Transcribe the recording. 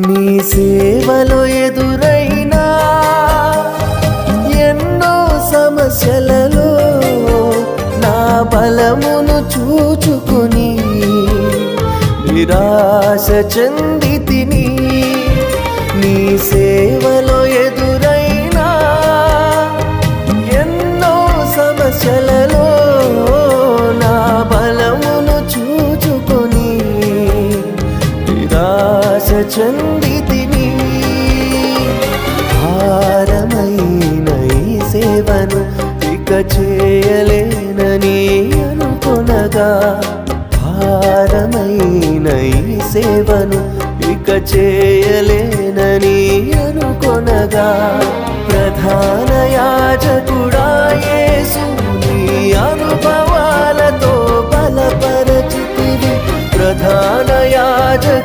నీ సేవలో ఎదురైనా ఎన్నో సమస్యలలో నా బలమును చూచుకుని నిరాశ చెందితిని. నీ సేవలో ఎదురైనా ఎన్నో సమస్యలలో నా బలమును చూచుకొని నిరాశ చెందితిని. భారమైన ఈ సేవను ఇక చేయలేనని అనుకొనగా, భారమైన ఈ సేవను ఇక చేయలేనని అనుకొనగా, ప్రధాన యాజకుడా యేసు నీ అనుభవాలతో బలపరచితివి. ప్రధాన యాజకుడా